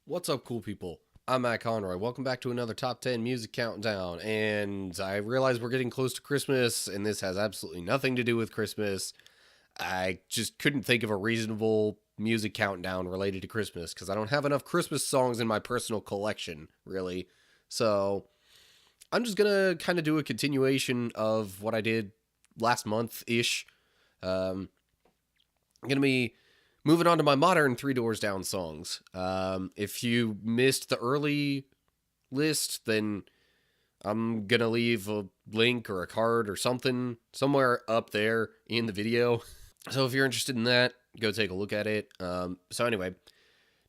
What's up, cool people? I'm Matt Conroy. Welcome back to another Top 10 Music Countdown. And I realize we're getting close to Christmas, and this has absolutely nothing to do with Christmas. I just couldn't think of a reasonable music countdown related to Christmas because I don't have enough Christmas songs in my personal collection, really. So I'm just going to kind of do a continuation of what I did last month ish. I'm going to be moving on to my modern Three Doors Down songs. If you missed the early list, then I'm going to leave a link or a card or something somewhere up there in the video. So if you're interested in that, go take a look at it. So anyway,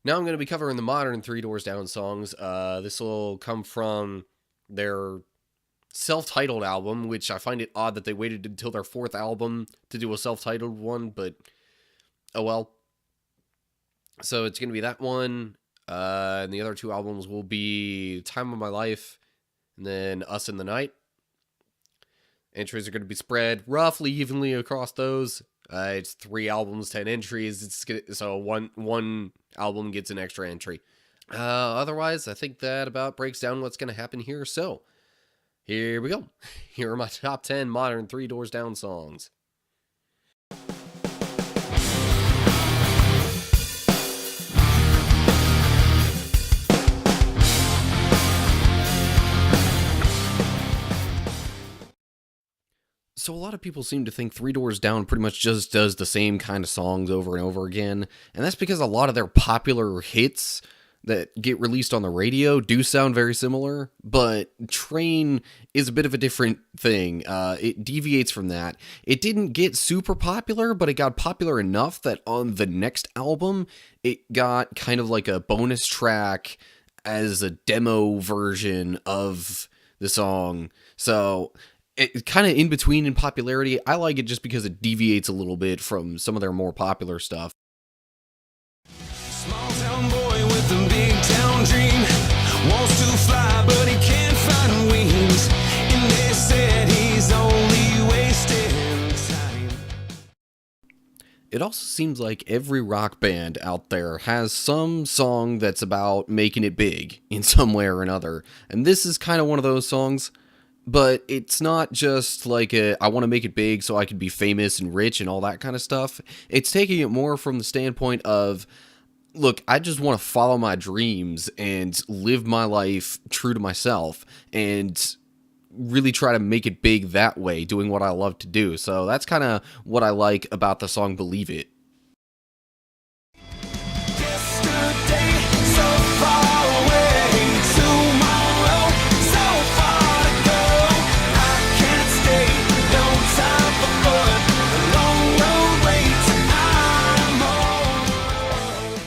now I'm going to be covering the modern Three Doors Down songs. This will come from their self-titled album, which I find it odd that they waited until their fourth album to do a self-titled one, but oh well. So it's going to be that one, and the other two albums will be Time of My Life and then Us in the Night. Entries are going to be spread roughly evenly across those. It's 3 albums, 10 entries. So one album gets an extra entry. Otherwise, I think that about breaks down what's going to happen here. So here we go. Here are my top 10 modern Three Doors Down songs. So a lot of people seem to think Three Doors Down pretty much just does the same kind of songs over and over again, and that's because a lot of their popular hits that get released on the radio do sound very similar, but Train is a bit of a different thing. It deviates from that. It didn't get super popular, but it got popular enough that on the next album, it got kind of like a bonus track as a demo version of the song. So it's kind of in between in popularity. I like it just because it deviates a little bit from some of their more popular stuff. Small town boy with a big town dream wants to fly, but he can't find wings. And they said he's only wasting time. It also seems like every rock band out there has some song that's about making it big in some way or another. And this is kind of one of those songs. But it's not just like I want to make it big so I can be famous and rich and all that kind of stuff. It's taking it more from the standpoint of, look, I just want to follow my dreams and live my life true to myself and really try to make it big that way, doing what I love to do. So that's kind of what I like about the song Believe It. Yesterday, so far away, tomorrow, so far to go. I can't stay, no time for fun. A long road waits, I'm on the road.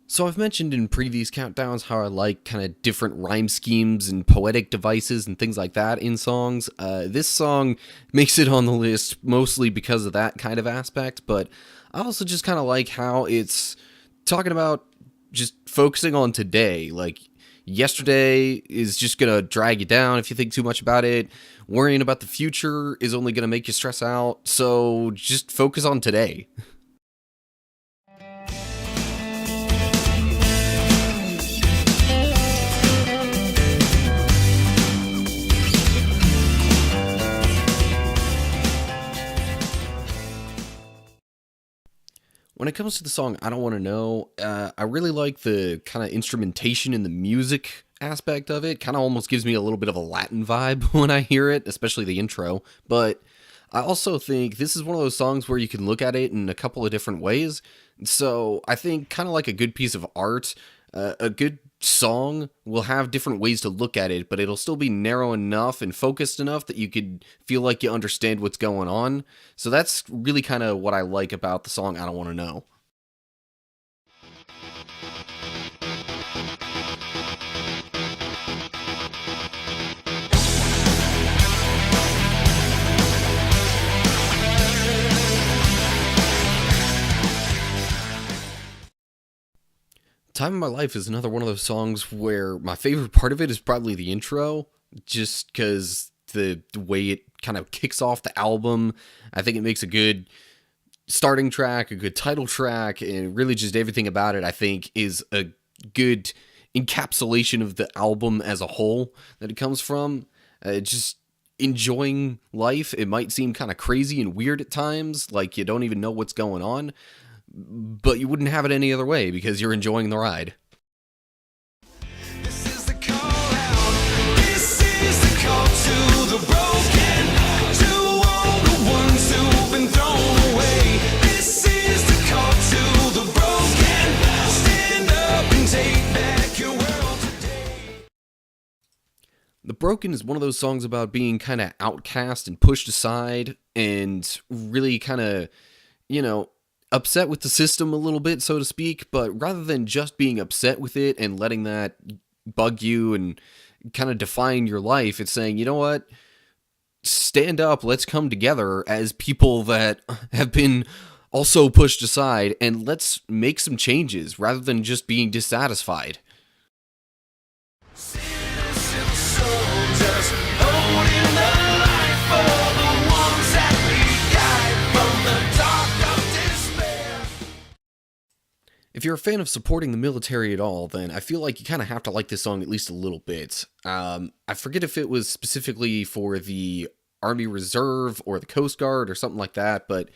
So I've mentioned in previous countdowns how I like kind of different rhyme schemes and poetic devices and things like that in songs. This song makes it on the list mostly because of that kind of aspect, but I also just kind of like how it's talking about just focusing on today. Like, yesterday is just going to drag you down if you think too much about it. Worrying about the future is only going to make you stress out, so just focus on today. When it comes to the song I Don't Want to Know, I really like the kind of instrumentation and the music aspect of it. Kind of almost gives me a little bit of a Latin vibe when I hear it, especially the intro. But I also think this is one of those songs where you can look at it in a couple of different ways. So I think kind of like a good piece of art, a good song will have different ways to look at it, but it'll still be narrow enough and focused enough that you could feel like you understand what's going on. So that's really kind of what I like about the song I Don't Want to Know. Time of My Life is another one of those songs where my favorite part of it is probably the intro, just because the way it kind of kicks off the album. I think it makes a good starting track, a good title track, and really just everything about it, I think, is a good encapsulation of the album as a whole that it comes from. Just enjoying life. It might seem kind of crazy and weird at times, like you don't even know what's going on, but you wouldn't have it any other way because you're enjoying the ride. This is the call out. This is the call to the broken, to all the ones who've been thrown away. This is the call to the broken. Stand up and take back your world today. The Broken is one of those songs about being kind of outcast and pushed aside and really kind of, upset with the system a little bit, so to speak, but rather than just being upset with it and letting that bug you and kind of define your life, it's saying, you know what? Stand up, let's come together as people that have been also pushed aside, and let's make some changes rather than just being dissatisfied. Citizen soldiers holding the light for the ones that we guide from the dark of despair. If you're a fan of supporting the military at all, then I feel like you kind of have to like this song at least a little bit. I forget if it was specifically for the Army Reserve or the Coast Guard or something like that, but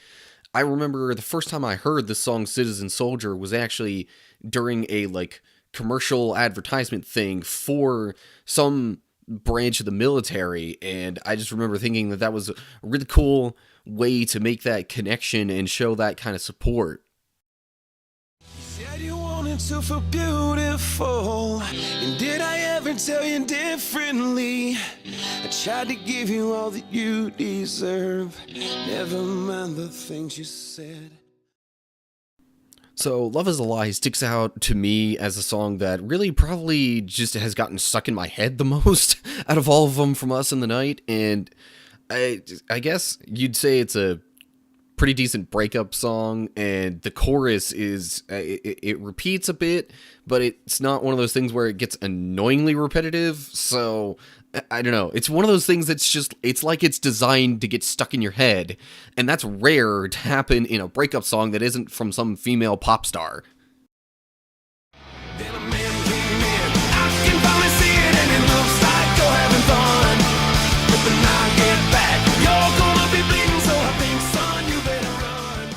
I remember the first time I heard the song Citizen Soldier was actually during a commercial advertisement thing for some branch of the military, and I just remember thinking that that was a really cool way to make that connection and show that kind of support. Said you wanted to feel beautiful, and did I ever tell you differently? I tried to give you all that you deserve, never mind the things you said. So Love is a Lie sticks out to me as a song that really probably just has gotten stuck in my head the most out of all of them from Us and the Night, and I guess you'd say it's a pretty decent breakup song, and the chorus is it repeats a bit, but it's not one of those things where it gets annoyingly repetitive. So I don't know, it's one of those things that's just, it's like it's designed to get stuck in your head, and that's rare to happen in a breakup song that isn't from some female pop star. Then a man came in, I can finally see it, and it looks like you're having fun. But when I get back, you're gonna be bleeding, so I think, son, you better run.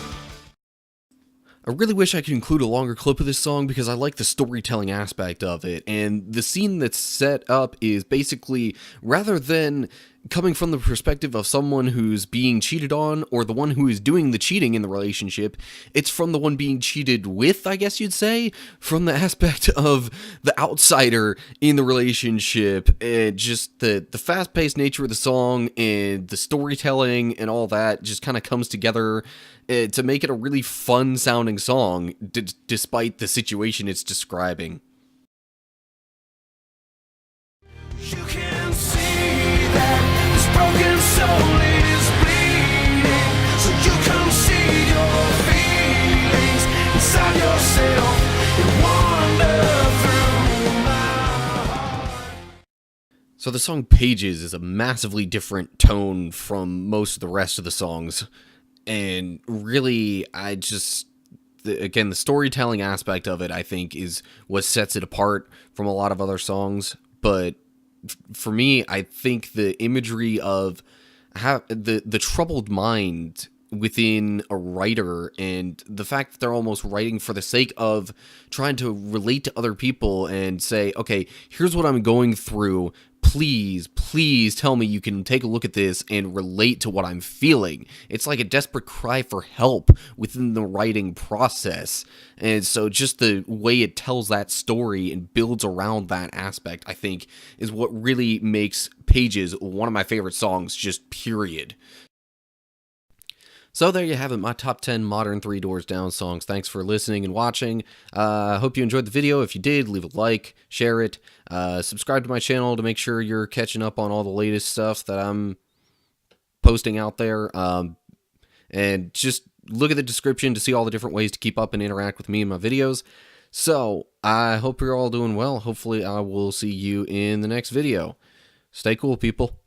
I really wish I could include a longer clip of this song because I like the storytelling aspect of it, and the scene that's set up is basically, rather than coming from the perspective of someone who's being cheated on or the one who is doing the cheating in the relationship, it's from the one being cheated with, I guess you'd say, from the aspect of the outsider in the relationship, and just the fast-paced nature of the song and the storytelling and all that just kind of comes together to make it a really fun-sounding song, despite the situation it's describing. You can see that this broken soul is bleeding, so you come see your feelings inside yourself and wander through my heart. So the song Pages is a massively different tone from most of the rest of the songs, and really, again, the storytelling aspect of it, I think, is what sets it apart from a lot of other songs. But for me, I think the imagery of the troubled mind within a writer, and the fact that they're almost writing for the sake of trying to relate to other people and say, okay, here's what I'm going through, please tell me you can take a look at this and relate to what I'm feeling. It's like a desperate cry for help within the writing process. And so just the way it tells that story and builds around that aspect, I think, is what really makes Pages one of my favorite songs, just period. So there you have it, my top 10 modern Three Doors Down songs. Thanks for listening and watching. I hope you enjoyed the video. If you did, leave a like, share it, subscribe to my channel to make sure you're catching up on all the latest stuff that I'm posting out there. And just look at the description to see all the different ways to keep up and interact with me in my videos. So I hope you're all doing well. Hopefully I will see you in the next video. Stay cool, people.